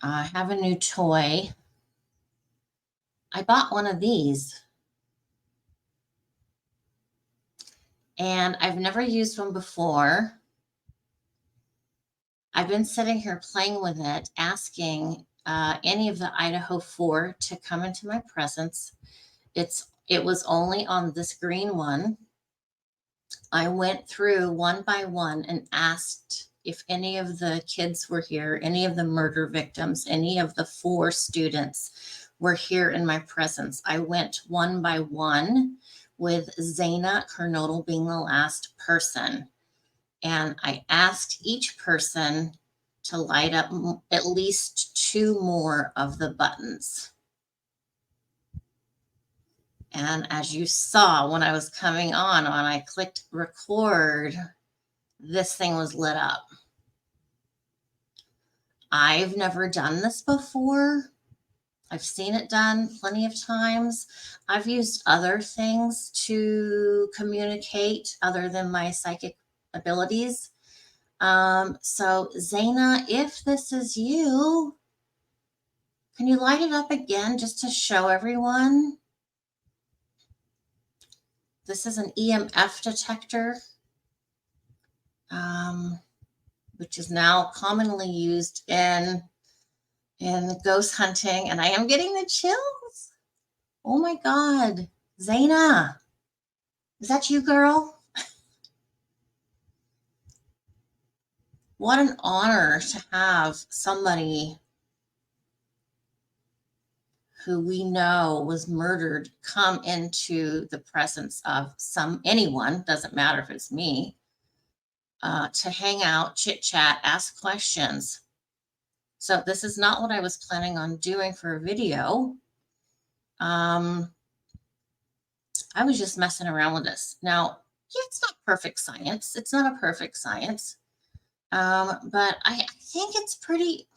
I have a new toy. I bought one of these. And I've never used one before. I've been sitting here playing with it, asking any of the Idaho 4 to come into my presence. It was only on this green one. I went through one by one and asked if any of the kids were here, any of the murder victims, any of the 4 students were here in my presence. I went one by one, with Zaina Kernodle being the last person. And I asked each person to light up at least 2 more of the buttons. And as you saw when I was coming on, when I clicked record, this thing was lit up. I've never done this before. I've seen it done plenty of times. I've used other things to communicate other than my psychic abilities. So Zaina, if this is you, can you light it up again just to show everyone? This is an EMF detector, which is now commonly used in ghost hunting, and I am getting the chills. Oh my God, Zaina, is that you, girl? What an honor to have somebody who we know was murdered come into the presence of anyone, doesn't matter if it's me, to hang out, chit chat, ask questions. So this is not what I was planning on doing for a video. I was just messing around with this. Now, yeah, it's not perfect science. It's not a perfect science. But I think it's pretty,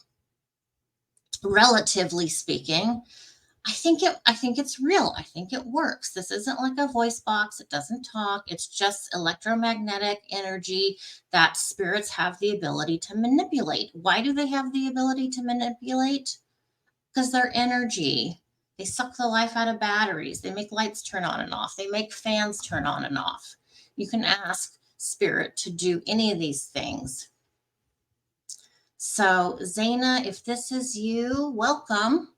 relatively speaking, I think it's real. I think it works. This isn't like a voice box. It doesn't talk. It's just electromagnetic energy that spirits have the ability to manipulate. Why do they have the ability to manipulate? Because they're energy. They suck the life out of batteries. They make lights turn on and off. They make fans turn on and off. You can ask spirit to do any of these things. So, Zaina, if this is you, welcome.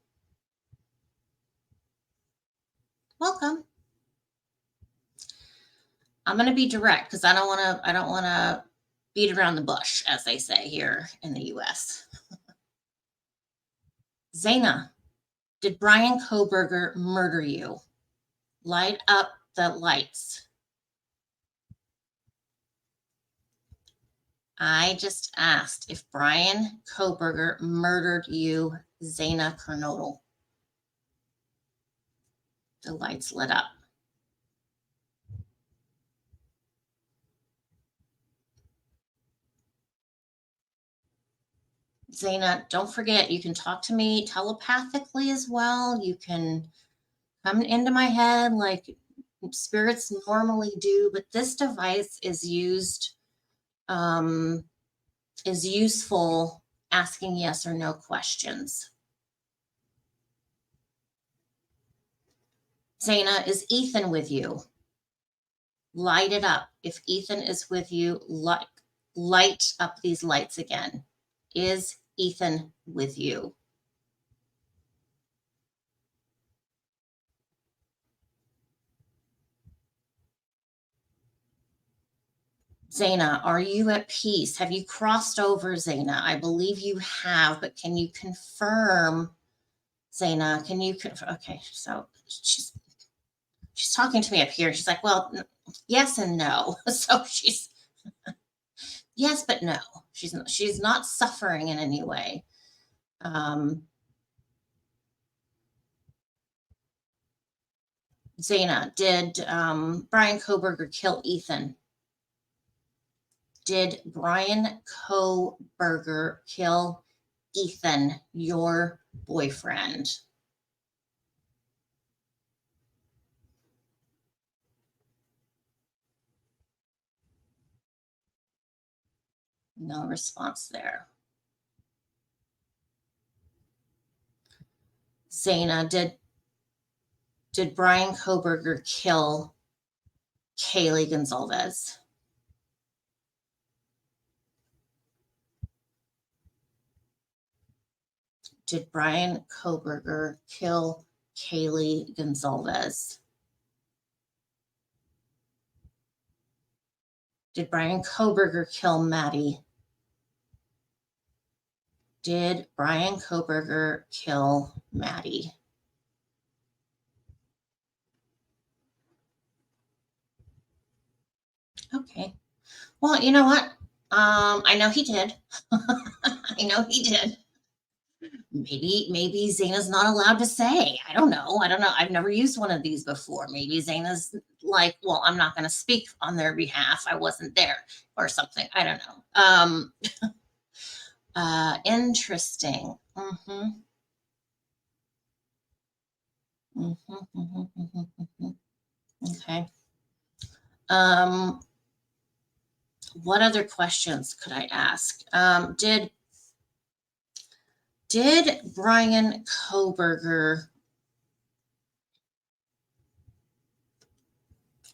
Welcome. I'm going to be direct because I don't want to beat around the bush, as they say here in the US. Zaina, did Bryan Kohberger murder you? Light up the lights. I just asked if Bryan Kohberger murdered you, Zaina Kernodle. The lights lit up. Zaina, don't forget, you can talk to me telepathically as well. You can come into my head like spirits normally do, but this device is useful asking yes or no questions. Zaina, is Ethan with you? Light it up. If Ethan is with you, light up these lights again. Is Ethan with you? Zaina, are you at peace? Have you crossed over, Zaina? I believe you have, but can you confirm, Zaina? Can you confirm? Okay, so she's talking to me up here. She's like, well, yes and no. So she's yes, but no. She's not suffering in any way. Zaina, did Bryan Kohberger kill Ethan? Did Bryan Kohberger kill Ethan, your boyfriend? No response there. Zaina, did Bryan Kohberger kill Kaylee Gonzalez? Did Bryan Kohberger kill Kaylee Gonzalez? Did Bryan Kohberger kill Maddie? Did Bryan Kohberger kill Maddie? Okay. Well, you know what? I know he did. I know he did. Maybe Zaina's not allowed to say. I don't know. I don't know. I've never used one of these before. Maybe Zaina's like, well, I'm not going to speak on their behalf. I wasn't there or something. I don't know. Interesting. Okay. What other questions could I ask? Did Bryan Kohberger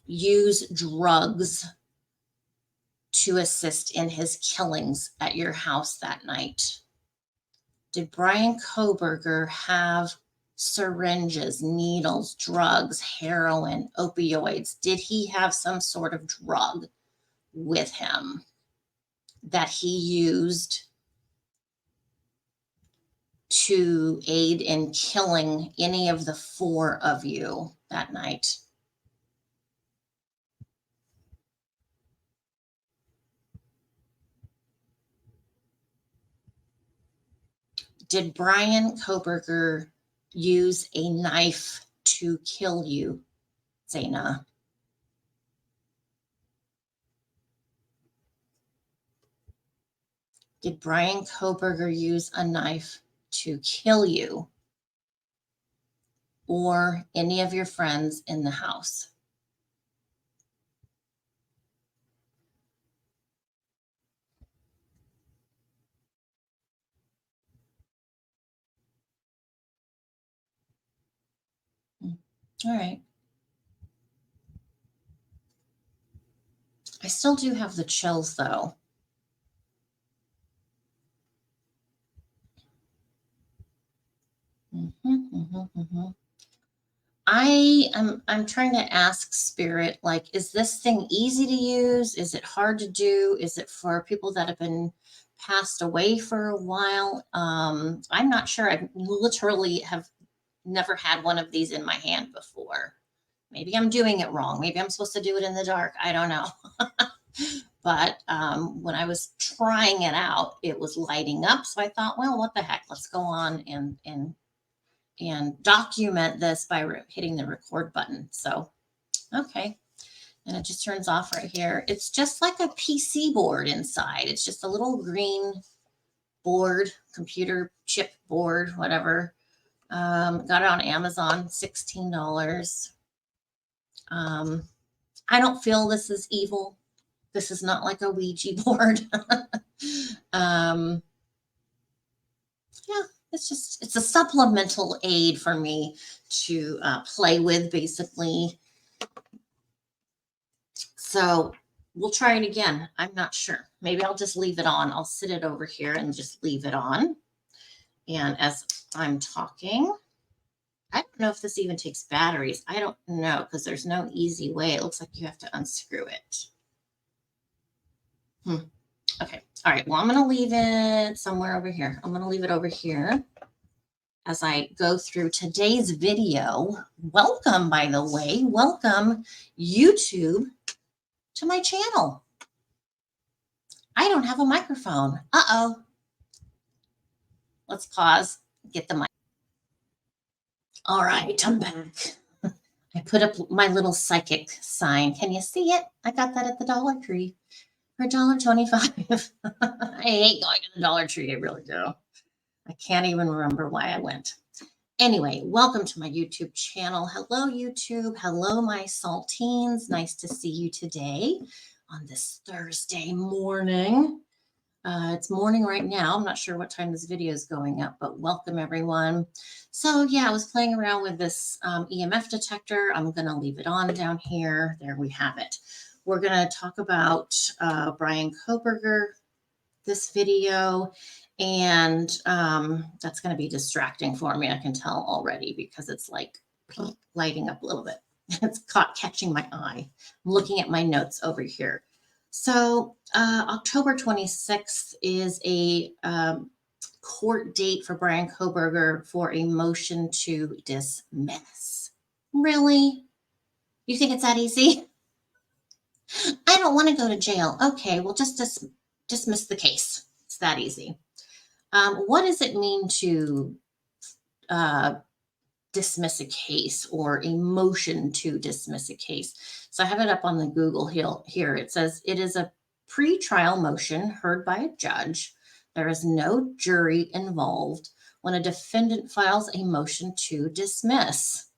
use drugs to assist in his killings at your house that night? Did Bryan Kohberger have syringes, needles, drugs, heroin, opioids? Did he have some sort of drug with him that he used to aid in killing any of the four of you that night? Did Bryan Kohberger use a knife to kill you, Zaina? Did Bryan Kohberger use a knife to kill you or any of your friends in the house? All right. I still do have the chills though. I'm trying to ask spirit, like, is this thing easy to use? Is it hard to do? Is it for people that have been passed away for a while? I'm not sure. I literally have never had one of these in my hand before. Maybe I'm doing it wrong. Maybe I'm supposed to do it in the dark. I don't know. But when I was trying it out, it was lighting up. So I thought, well, what the heck? Let's go on and document this by hitting the record button. So, okay. And it just turns off right here. It's just like a PC board inside. It's just a little green board, computer chip board, whatever. Got it on Amazon, $16. I don't feel this is evil. This is not like a Ouija board. Yeah, it's a supplemental aid for me to play with, basically. So we'll try it again. I'm not sure. Maybe I'll just leave it on. I'll sit it over here and just leave it on. And as I'm talking, I don't know if this even takes batteries. I don't know because there's no easy way. It looks like you have to unscrew it. Okay. All right. Well, I'm going to leave it somewhere over here. I'm going to leave it over here as I go through today's video. Welcome, by the way. Welcome, YouTube, to my channel. I don't have a microphone. Uh-oh. Let's pause. Get the mic. All right. I'm back. I put up my little psychic sign. Can you see it? I got that at the Dollar Tree for $1.25. I hate going to the Dollar Tree. I really do. I can't even remember why I went. Anyway, welcome to my YouTube channel. Hello, YouTube. Hello, my saltines. Nice to see you today on this Thursday morning. It's morning right now. I'm not sure what time this video is going up, but welcome everyone. So yeah, I was playing around with this EMF detector. I'm going to leave it on down here. There we have it. We're going to talk about Bryan Kohberger this video, and that's going to be distracting for me. I can tell already because it's like lighting up a little bit. It's catching my eye. I'm looking at my notes over here. So October 26th is a court date for Bryan Kohberger for a motion to dismiss. Really? You think it's that easy? I don't want to go to jail. Okay, well, just dismiss the case. It's that easy. What does it mean to uh, dismiss a case or a motion to dismiss a case? So I have it up on the Google here. It says it is a pre-trial motion heard by a judge. There is no jury involved when a defendant files a motion to dismiss.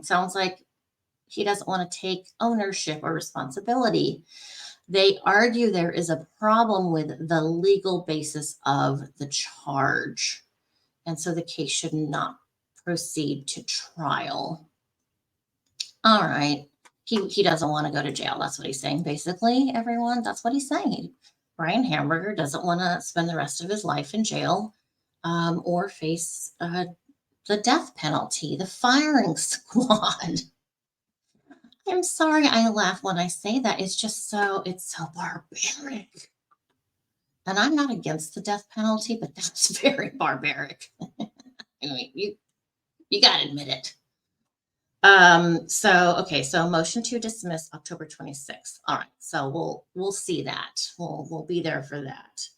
Sounds like he doesn't want to take ownership or responsibility. They argue there is a problem with the legal basis of the charge, and so the case should not proceed to trial. All right. He doesn't want to go to jail. That's what he's saying, basically, everyone. That's what he's saying. Bryan Kohberger doesn't want to spend the rest of his life in jail or face the death penalty, the firing squad. I'm sorry I laugh when I say that. It's so barbaric. And I'm not against the death penalty, but that's very barbaric. I mean, you got to admit it. So motion to dismiss October 26th. All right. So we'll see that. We'll be there for that.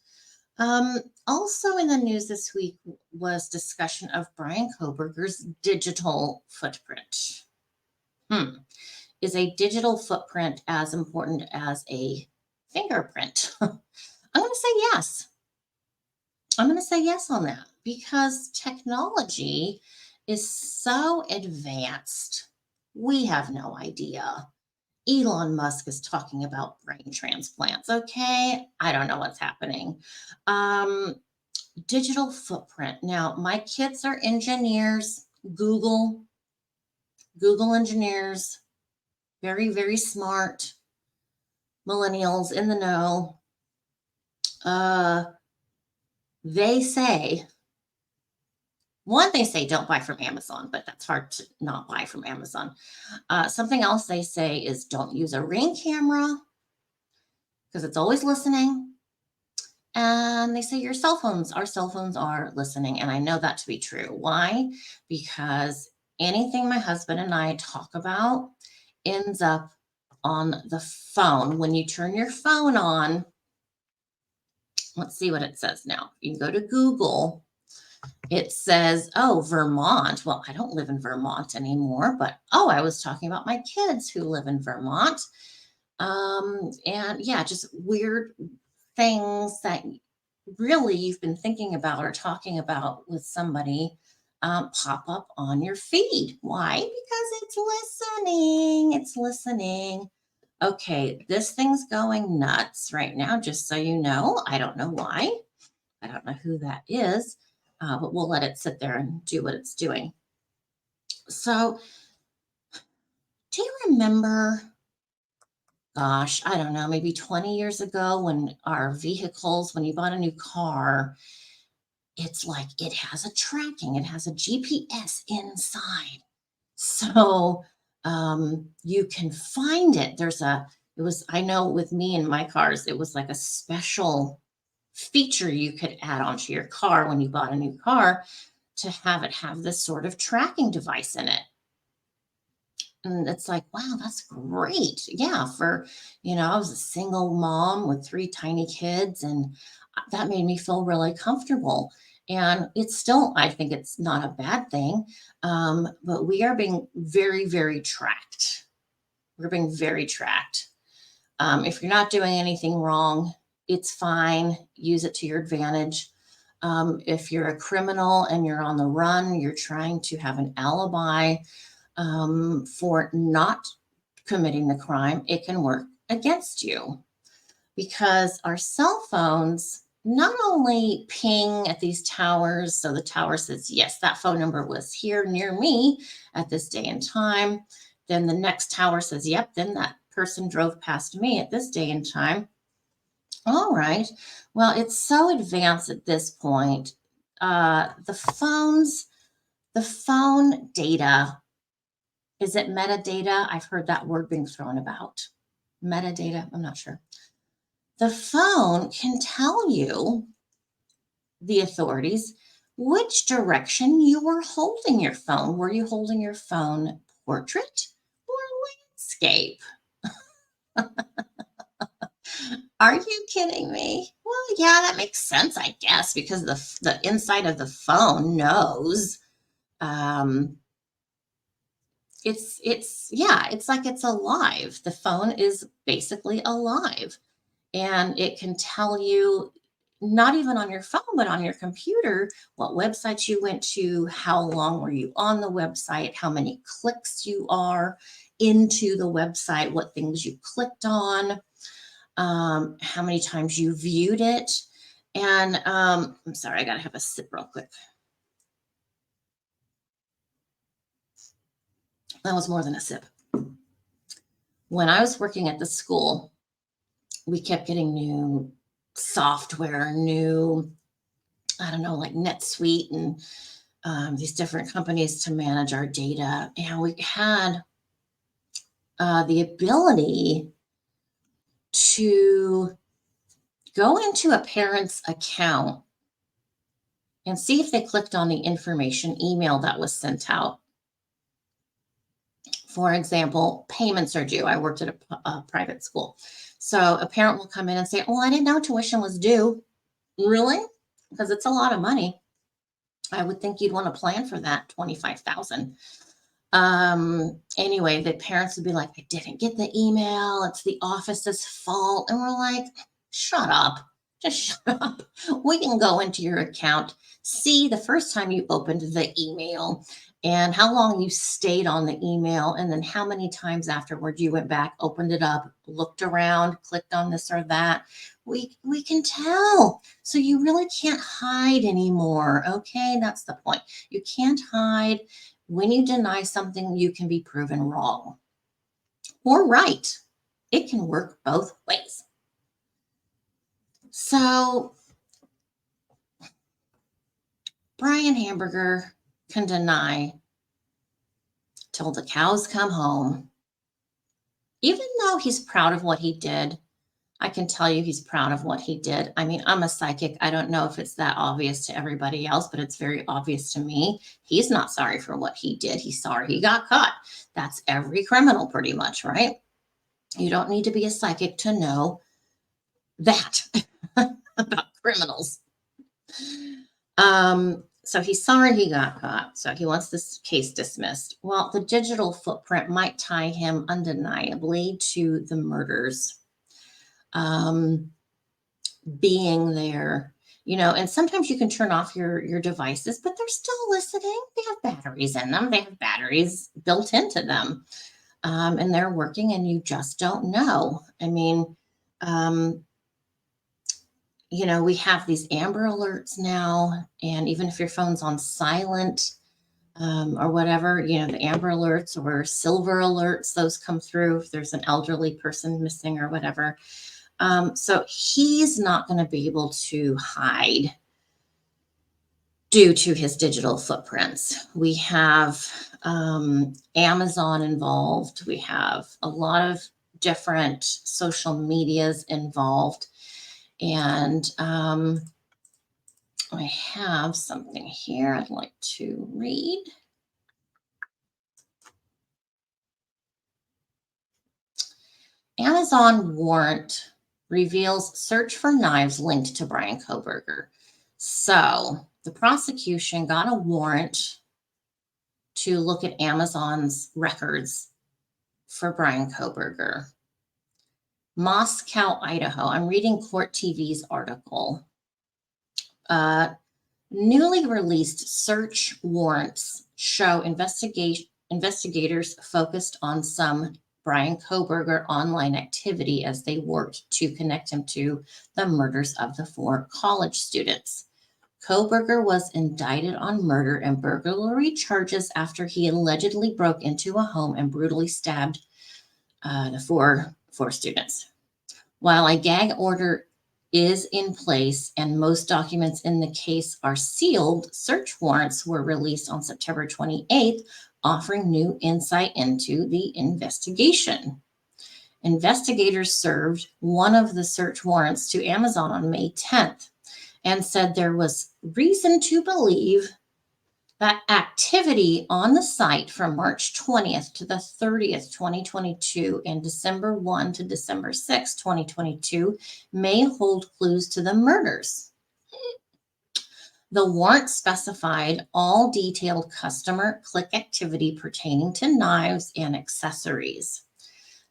Also in the news this week was discussion of Bryan Kohberger's digital footprint. Is a digital footprint as important as a fingerprint? I'm going to say yes. I'm going to say yes on that because technology is so advanced. We have no idea. Elon Musk is talking about brain transplants. Okay. I don't know what's happening. Digital footprint. Now, my kids are engineers, Google engineers, very, very smart millennials in the know. They say don't buy from Amazon, but that's hard to not buy from Amazon. Something else they say is don't use a Ring camera because it's always listening. And they say our cell phones are listening. And I know that to be true. Why? Because anything my husband and I talk about ends up on the phone. When you turn your phone on, let's see what it says now. You can go to Google. It says, oh, Vermont. Well, I don't live in Vermont anymore, but I was talking about my kids who live in Vermont. And yeah, just weird things that really you've been thinking about or talking about with somebody pop up on your feed. Why? Because it's listening. It's listening. Okay, this thing's going nuts right now, just so you know. I don't know why. I don't know who that is, but we'll let it sit there and do what it's doing. So, do you remember, gosh, I don't know, maybe 20 years ago when our vehicles, when you bought a new car, it's like it has a tracking, it has a GPS inside. So you can find it. I know with me and my cars, it was like a special feature you could add onto your car when you bought a new car to have this sort of tracking device in it. And it's like, wow, that's great. Yeah, I was a single mom with 3 tiny kids, and that made me feel really comfortable. And I think it's not a bad thing, but we are being very, very tracked. We're being very tracked. If you're not doing anything wrong, it's fine. Use it to your advantage. If you're a criminal and you're on the run, you're trying to have an alibi for not committing the crime, it can work against you because our cell phones, not only ping at these towers, so the tower says, yes, that phone number was here near me at this day and time. Then the next tower says, yep, then that person drove past me at this day and time. All right. Well, it's so advanced at this point. The phone data, is it metadata? I've heard that word being thrown about. Metadata, I'm not sure. The phone can tell you, the authorities, which direction you were holding your phone. Were you holding your phone portrait or landscape? Are you kidding me? Well, yeah, that makes sense, I guess, because the inside of the phone knows. Um, it's like it's alive. The phone is basically alive, and it can tell you, not even on your phone, but on your computer, what websites you went to, how long were you on the website, how many clicks you are into the website, what things you clicked on, how many times you viewed it. And I'm sorry, I got to have a sip real quick. That was more than a sip. When I was working at the school, we kept getting new software, new, I don't know, like NetSuite and these different companies to manage our data. And we had the ability to go into a parent's account and see if they clicked on the information email that was sent out. For example, payments are due. I worked at a private school. So a parent will come in and say, oh, I didn't know tuition was due. Really? Because it's a lot of money. I would think you'd want to plan for that 25,000. Anyway, the parents would be like, I didn't get the email. It's the office's fault. And we're like, shut up. Just shut up. We can go into your account, see the first time you opened the email and how long you stayed on the email, and then how many times afterward you went back, opened it up, looked around, clicked on this or that. We can tell. So you really can't hide anymore. Okay, that's the point. You can't hide. When you deny something, you can be proven wrong or right. It can work both ways. So Bryan Kohberger can deny till the cows come home. Even though he's proud of what he did, I can tell you he's proud of what he did. I mean, I'm a psychic. I don't know if it's that obvious to everybody else, but it's very obvious to me. He's not sorry for what he did. He's sorry he got caught. That's every criminal pretty much, right? You don't need to be a psychic to know that about criminals. So he's sorry he got caught. So he wants this case dismissed. Well, the digital footprint might tie him undeniably to the murders. Being there, and sometimes you can turn off your devices, but they're still listening. They have batteries in them. They have batteries built into them. And they're working and you just don't know. I mean, we have these Amber Alerts now, and even if your phone's on silent or whatever, the Amber Alerts or Silver Alerts, those come through if there's an elderly person missing or whatever. So he's not going to be able to hide due to his digital footprints. We have Amazon involved. We have a lot of different social medias involved. And I have something here I'd like to read. Amazon warrant reveals search for knives linked to Bryan Kohberger. So the prosecution got a warrant to look at Amazon's records for Bryan Kohberger. Moscow, Idaho. I'm reading Court TV's article. Newly released search warrants show investigators focused on some Bryan Kohberger online activity as they worked to connect him to the murders of the 4 college students. Kohberger was indicted on murder and burglary charges after he allegedly broke into a home and brutally stabbed the four students. While a gag order is in place and most documents in the case are sealed, search warrants were released on September 28th, offering new insight into the investigation. Investigators served one of the search warrants to Amazon on May 10th and said there was reason to believe that activity on the site from March 20th to the 30th, 2022, and December 1 to December 6, 2022, may hold clues to the murders. The warrant specified all detailed customer click activity pertaining to knives and accessories.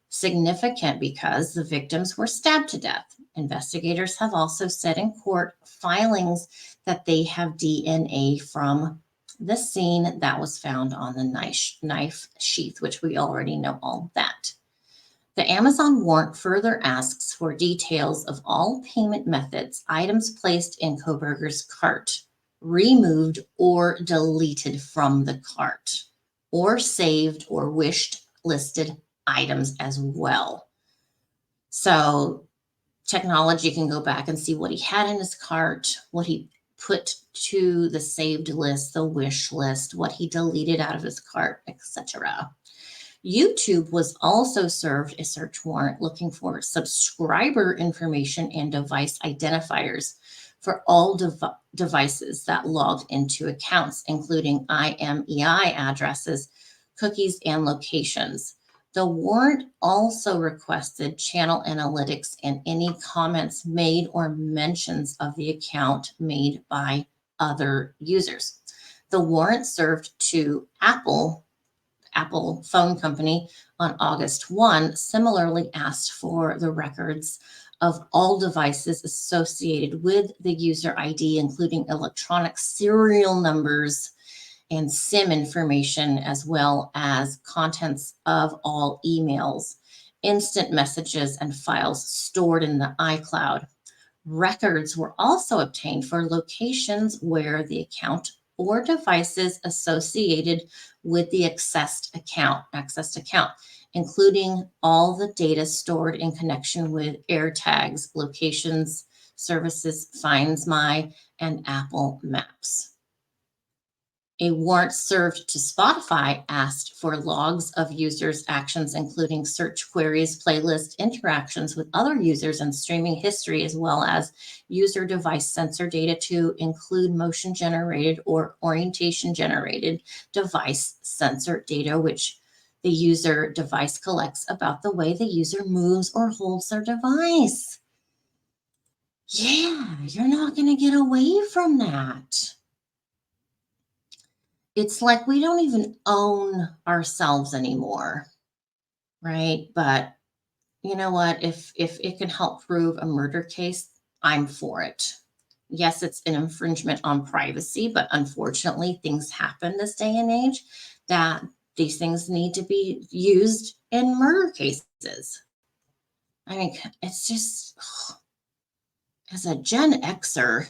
Significant because the victims were stabbed to death. Investigators have also said in court filings that they have DNA from the scene that was found on the knife sheath, which we already know all that. The Amazon warrant further asks for details of all payment methods, items placed in Kohberger's cart, removed or deleted from the cart, or saved or wished listed items as well. So technology can go back and see what he had in his cart, what he put to the saved list, the wish list, what he deleted out of his cart, etc. YouTube was also served a search warrant looking for subscriber information and device identifiers for all devices that logged into accounts, including IMEI addresses, cookies, and locations. The warrant also requested channel analytics and any comments made or mentions of the account made by other users. The warrant served to Apple phone company on August 1 similarly asked for the records of all devices associated with the user ID, including electronic serial numbers and SIM information, as well as contents of all emails, instant messages, and files stored in the iCloud. Records were also obtained for locations where the account or devices associated with the accessed account, including all the data stored in connection with AirTags, locations, services, Finds My, and Apple Maps. A warrant served to Spotify asked for logs of users' actions, including search queries, playlists, interactions with other users, and streaming history, as well as user device sensor data to include motion generated or orientation generated device sensor data, which the user device collects about the way the user moves or holds their device. Yeah, you're not going to get away from that. It's like we don't even own ourselves anymore, right? But you know what? If it can help prove a murder case, I'm for it. Yes, it's an infringement on privacy, but unfortunately, things happen this day and age that these things need to be used in murder cases. I mean, it's just, as a Gen Xer,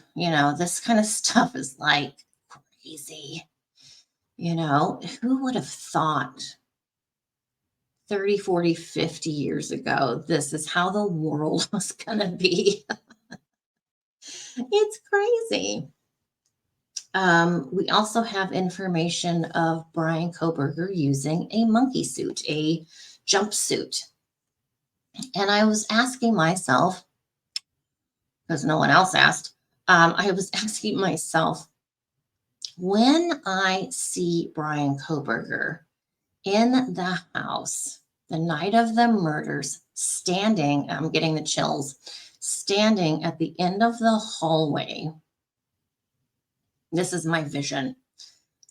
this kind of stuff is like crazy. Who would have thought 30, 40, 50 years ago, this is how the world was going to be? It's crazy. We also have information of Bryan Kohberger using a monkey suit, a jumpsuit. And I was asking myself, because no one else asked, I was asking myself, when I see Bryan Kohberger in the house the night of the murders, standing, I'm getting the chills, standing at the end of the hallway. This is my vision.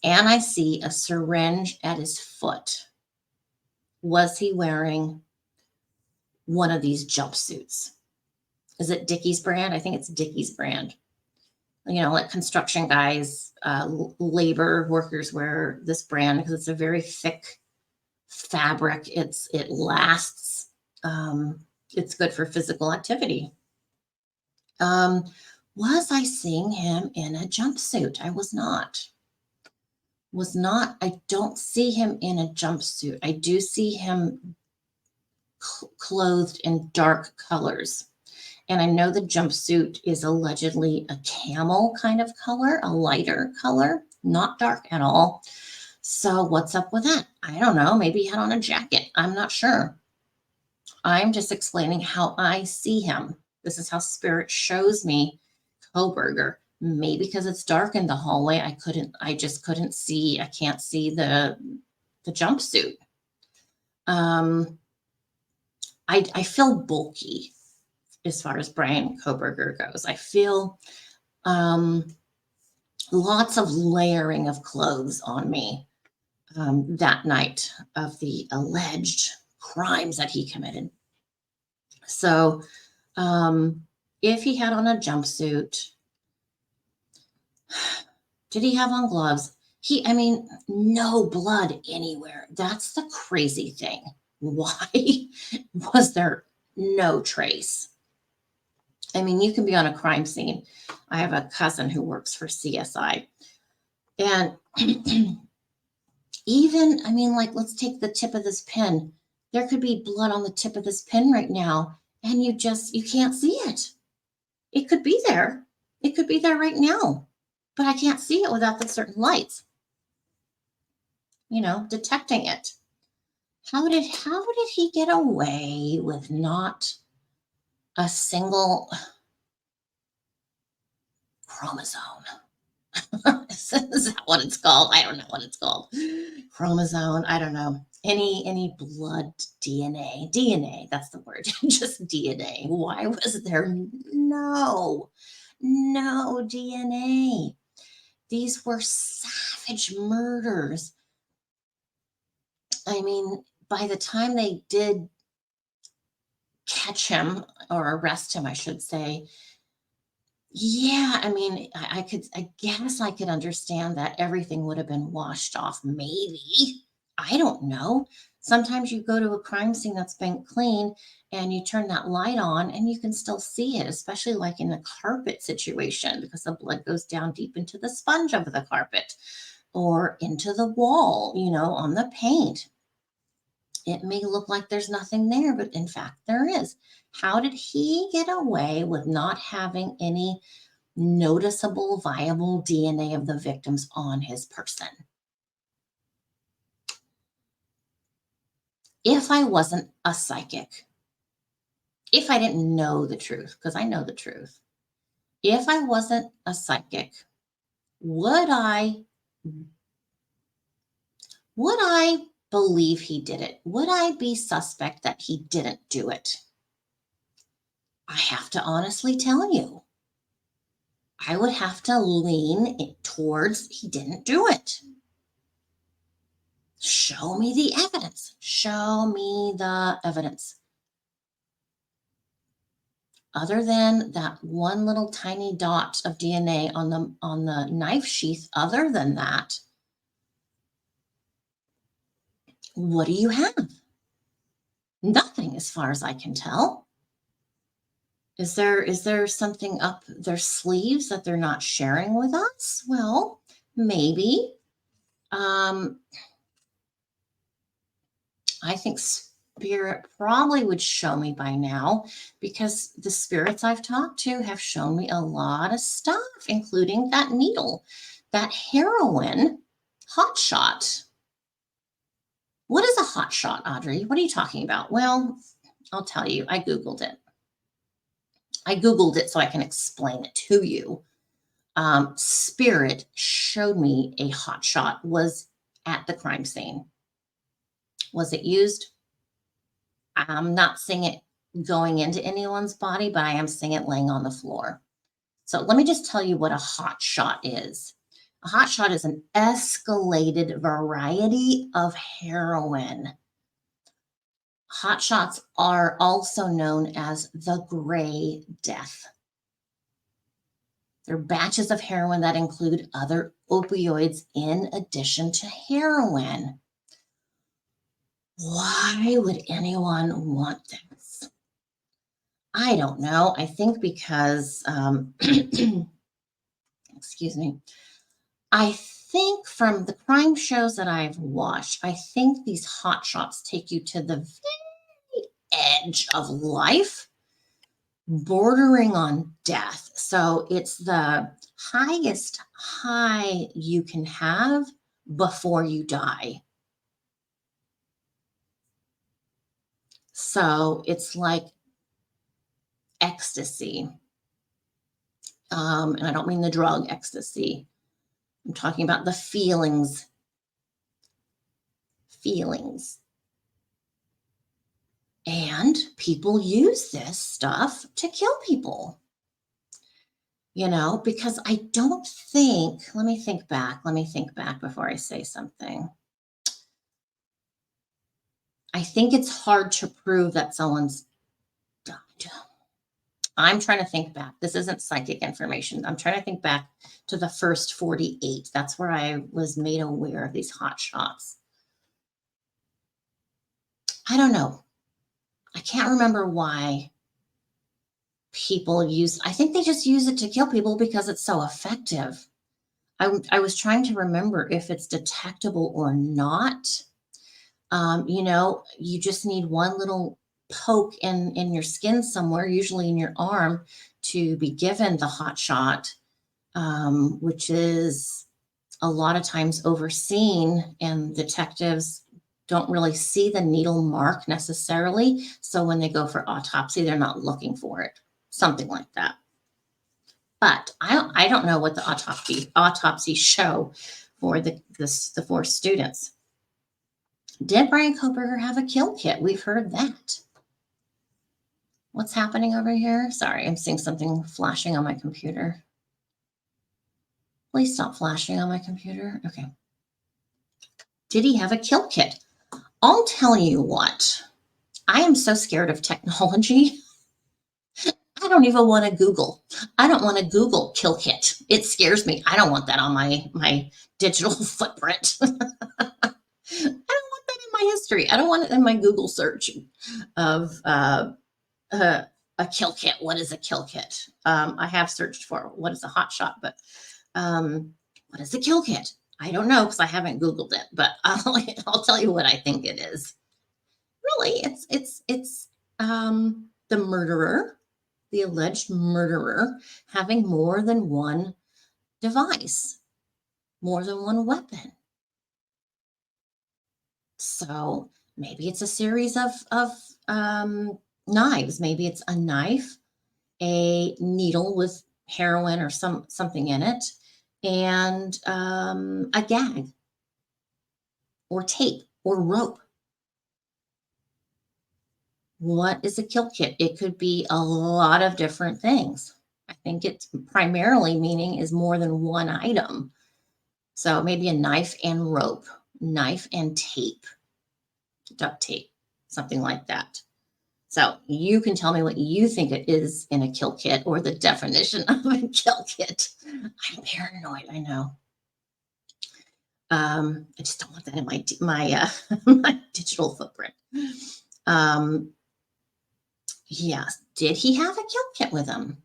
And I see a syringe at his foot. Was he wearing one of these jumpsuits? Is it Dickies brand? I think it's Dickies brand. Like construction guys, labor workers wear this brand because it's a very thick fabric. It lasts. It's good for physical activity. Um, was I seeing him in a jumpsuit? I was not. Was not. I don't see him in a jumpsuit. I do see him clothed in dark colors. And I know the jumpsuit is allegedly a camel kind of color, a lighter color, not dark at all. So what's up with that? I don't know. Maybe he had on a jacket. I'm not sure. I'm just explaining how I see him. This is how spirit shows me Kohberger. Maybe because it's dark in the hallway, I just couldn't see, I can't see the jumpsuit. I feel bulky as far as Bryan Kohberger goes. I feel lots of layering of clothes on me that night of the alleged crimes that he committed. So if he had on a jumpsuit, did he have on gloves? I mean, no blood anywhere. That's the crazy thing. Why was there no trace? I mean, you can be on a crime scene. I have a cousin who works for CSI. And even, I mean, like, let's take the tip of this pen. There could be blood on the tip of this pen right now, and you can't see it. It could be there. It could be there right now, but I can't see it without the certain lights, detecting it. How did he get away with not a single chromosome? Is that what it's called? I don't know what it's called. Chromosome. I don't know. Any blood DNA. DNA, that's the word. Just DNA. Why was there no DNA? These were savage murders. I mean, by the time they did catch him or arrest him, I should say, yeah, I mean, I guess I could understand that everything would have been washed off, maybe. I don't know. Sometimes you go to a crime scene that's been clean and you turn that light on and you can still see it, especially like in a carpet situation, because the blood goes down deep into the sponge of the carpet or into the wall, on the paint. It may look like there's nothing there, but in fact, there is. How did he get away with not having any noticeable, viable DNA of the victims on his person? If I wasn't a psychic, if I didn't know the truth, because I know the truth, if I wasn't a psychic, would I believe he did it? Would I be suspect that he didn't do it? I have to honestly tell you, I would have to lean towards he didn't do it. Show me the evidence. Show me the evidence. Other than that one little tiny dot of DNA on the knife sheath, other than that, what do you have? Nothing, as far as I can tell. Is there something up their sleeves that they're not sharing with us? Well, maybe. I think spirit probably would show me by now, because the spirits I've talked to have shown me a lot of stuff, including that needle, that heroin hot shot. What is a hot shot, Audrey? What are you talking about? Well, I'll tell you, I Googled it so I can explain it to you. Spirit showed me a hot shot was at the crime scene. Was it used? I'm not seeing it going into anyone's body, but I am seeing it laying on the floor. So let me just tell you what a hot shot is. A hot shot is an escalated variety of heroin. Hot shots are also known as the gray death. They're batches of heroin that include other opioids in addition to heroin. Why would anyone want this? I don't know. I think because, excuse me, I think from the crime shows that I've watched, I think these hot shots take you to the edge of life, bordering on death. So it's the highest high you can have before you die. So it's like ecstasy. And I don't mean the drug ecstasy. I'm talking about the feelings. Feelings. And people use this stuff to kill people, because I don't think, let me think back before I say something. I think it's hard to prove that someone's died. I'm trying to think back. This isn't psychic information. I'm trying to think back to the first 48. That's where I was made aware of these hot shots. I don't know. I can't remember why people use, I think they just use it to kill people because it's so effective. I was trying to remember if it's detectable or not. You just need one little poke in your skin somewhere, usually in your arm, to be given the hot shot, which is a lot of times overseen, and detectives don't really see the needle mark necessarily. So when they go for autopsy, they're not looking for it, something like that. But I don't know what the autopsy show for the four students. Did Bryan Kohberger have a kill kit? We've heard that. What's happening over here? Sorry, I'm seeing something flashing on my computer. Please stop flashing on my computer. Okay. Did he have a kill kit? I'll tell you what. I am so scared of technology. I don't even want to Google. I don't want to Google kill kit. It scares me. I don't want that on my digital footprint. I don't want that in my history. I don't want it in my Google search of a kill kit. What is a kill kit? I have searched for what is a hot shot, but what is a kill kit? I don't know because I haven't Googled it, but I'll tell you what I think it is. Really, it's the murderer, the alleged murderer, having more than one device, more than one weapon. So maybe it's a series of knives. Maybe it's a knife, a needle with heroin or something in it, and a gag or tape or rope. What is a kill kit? It could be a lot of different things. I think it's primarily meaning is more than one item. So maybe a knife and rope, knife and tape, duct tape, something like that. So you can tell me what you think it is in a kill kit or the definition of a kill kit. I'm paranoid, I know. I just don't want that in my my digital footprint. Yes. Did he have a kill kit with him?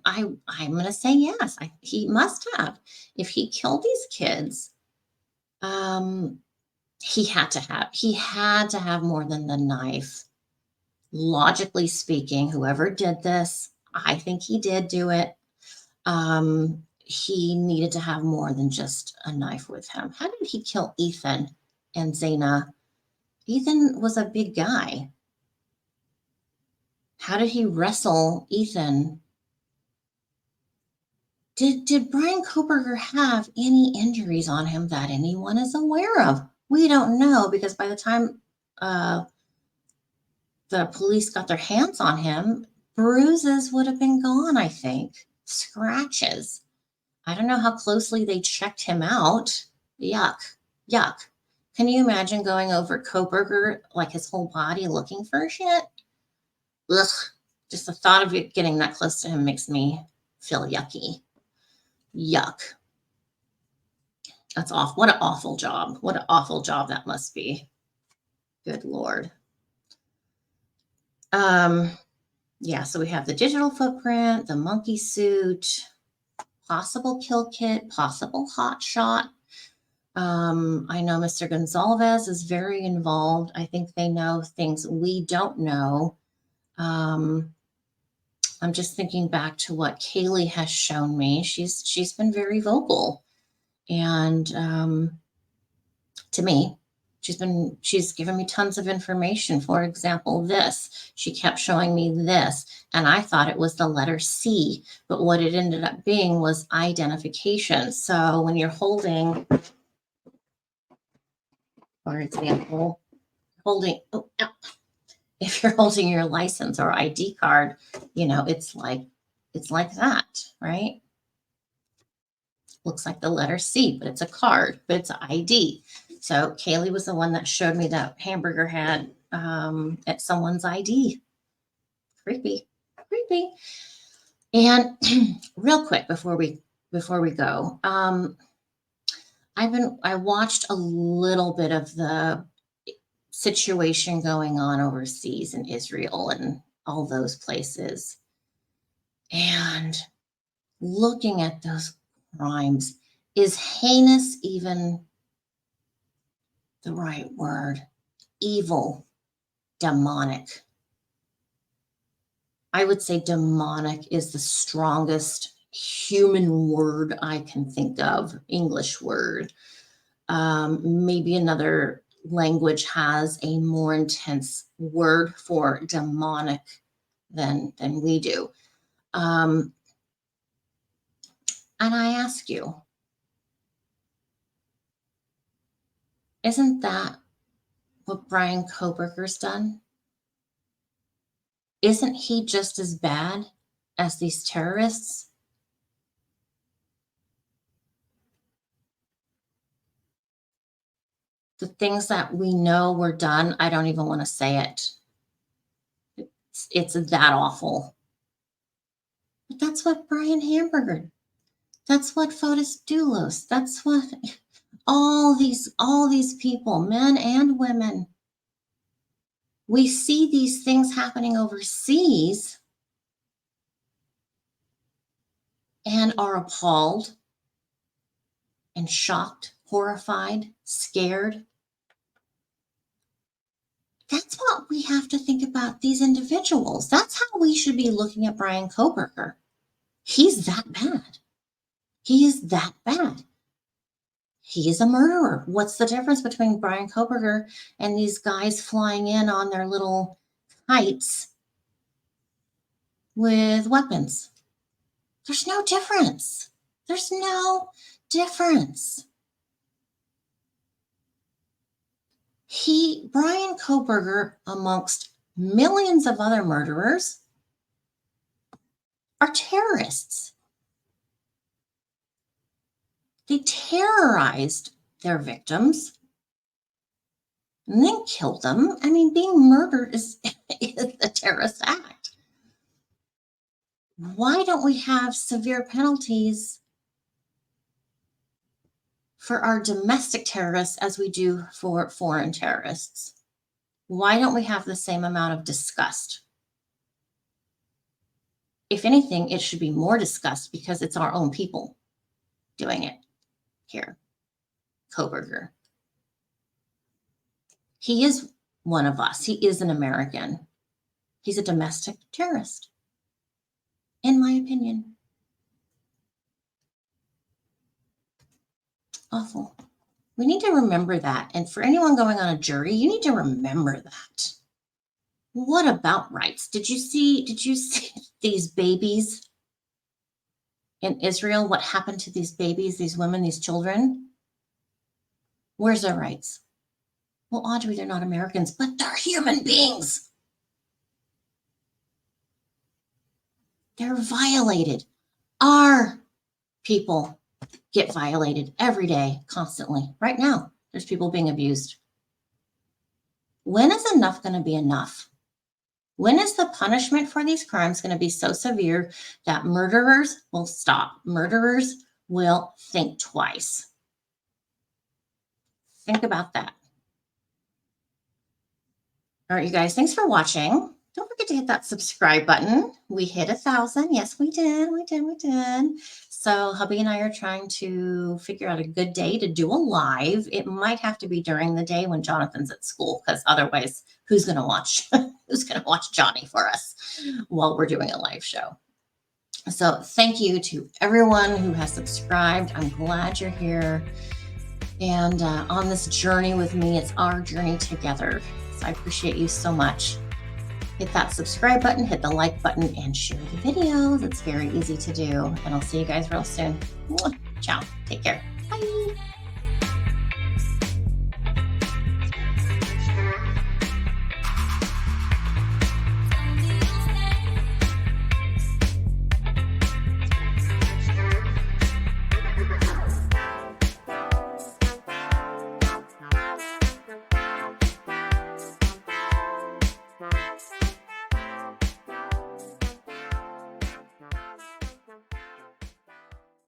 I'm gonna say yes. He must have. If he killed these kids, um, he had to have more than the knife. Logically speaking, whoever did this, I think he did do it. He needed to have more than just a knife with him. How did he kill Ethan and Zaina? Ethan was a big guy. How did he wrestle Ethan? Did Bryan Kohberger have any injuries on him that anyone is aware of? We don't know because by the time the police got their hands on him, bruises would have been gone, I think. Scratches. I don't know how closely they checked him out. Yuck. Yuck. Can you imagine going over Kohberger, like his whole body looking for shit? Ugh. Just the thought of it getting that close to him makes me feel yucky. Yuck. That's awful. What an awful job. What an awful job that must be. Good Lord. Yeah, so we have the digital footprint, the monkey suit, possible kill kit, possible hot shot. I know Mr. Gonzalez is very involved. I think they know things we don't know. I'm just thinking back to what Kaylee has shown me. She's been very vocal, and to me, she's given me tons of information. For example, she kept showing me this, and I thought it was the letter C, but what it ended up being was identification. So when you're holding, for example, if you're holding your license or ID card, it's like that, right? Looks like the letter C, but it's a card, but it's an ID. So Kaylee was the one that showed me that Hamburger had at someone's ID. Creepy. And real quick before we go, I watched a little bit of the situation going on overseas in Israel and all those places. And looking at those crimes, is heinous even the right word? Evil, demonic. I would say demonic is the strongest human word I can think of, English word. Maybe another language has a more intense word for demonic than we do. And I ask you, isn't that what Bryan Kohberger's done? Isn't he just as bad as these terrorists? The things that we know were done, I don't even want to say it. It's that awful. But that's what Bryan Hamburger, that's what Fotis Dulos, that's what all these people, men and women. We see these things happening overseas and are appalled and shocked, horrified, scared. That's what we have to think about these individuals. That's how we should be looking at Bryan Kohberger. He's that bad. He is that bad. He is a murderer. What's the difference between Bryan Kohberger and these guys flying in on their little kites with weapons? There's no difference. There's no difference. Bryan Kohberger, amongst millions of other murderers, are terrorists. They terrorized their victims and then killed them. I mean, being murdered is a terrorist act. Why don't we have severe penalties for our domestic terrorists as we do for foreign terrorists? Why don't we have the same amount of disgust? If anything, it should be more disgust because it's our own people doing it here. Kohberger. He is one of us. He is an American. He's a domestic terrorist, in my opinion. Awful. We need to remember that. And for anyone going on a jury, you need to remember that. What about rights? Did you see these babies in Israel? What happened to these babies, these women, these children? Where's their rights? Well, Audrey, they're not Americans, but they're human beings. They're violated. Our people get violated every day, constantly. Right now, there's people being abused. When is enough going to be enough? When is the punishment for these crimes going to be so severe that murderers will stop? Murderers will think twice. Think about that. All right, you guys, thanks for watching. Don't forget to hit that subscribe button. We hit 1,000. Yes, we did. We did. So hubby and I are trying to figure out a good day to do a live. It might have to be during the day when Jonathan's at school, because otherwise, who's going to watch? Who's going to watch Johnny for us while we're doing a live show? So thank you to everyone who has subscribed. I'm glad you're here and on this journey with me. It's our journey together. So I appreciate you so much. Hit that subscribe button, hit the like button, and share the video. That's very easy to do. And I'll see you guys real soon. Ciao. Take care. Bye.